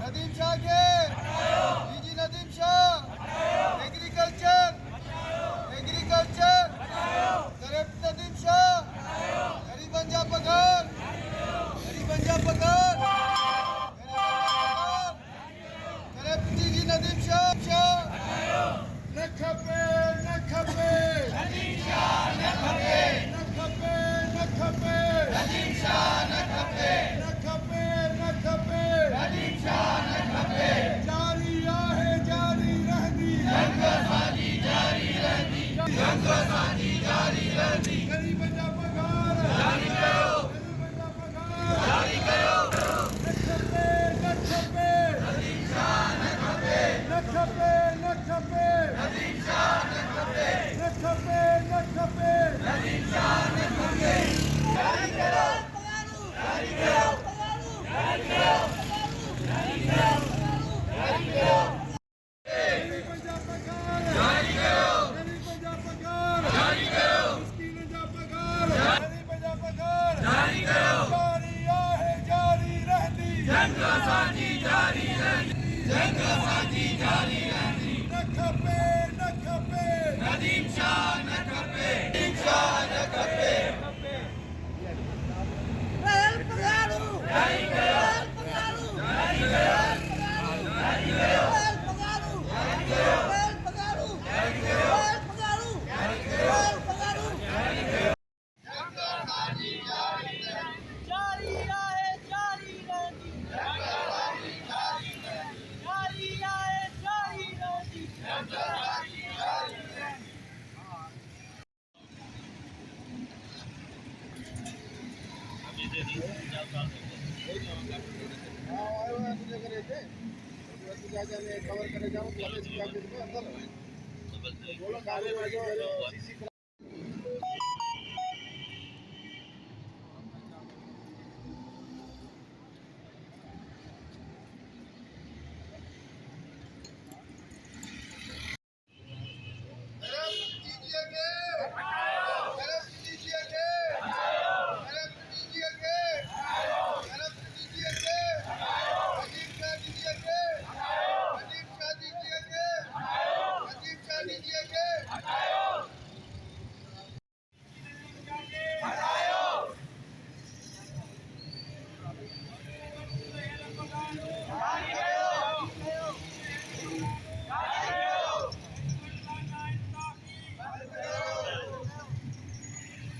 नदीम शाह के जी नदीम शाह एग्रीकल्चर गरीब नदीम शाह गरीब पगार गरीब जी नदीम शाह न खपे नदीम शाह न खपे नदीम शाह न खपे नदीम शाह न खपे जारी आहे जारी रहंदी जंग असांजी जारी रहंदी जंग असांजी जारी रहंदी गरीबन जा पगार जारी कयो न खपे नदीम शाह न खपे नदीम शाह न खपे नदीम शाह न खपे जारी कयो नदीम शाह न खपे कवर करे जाऊं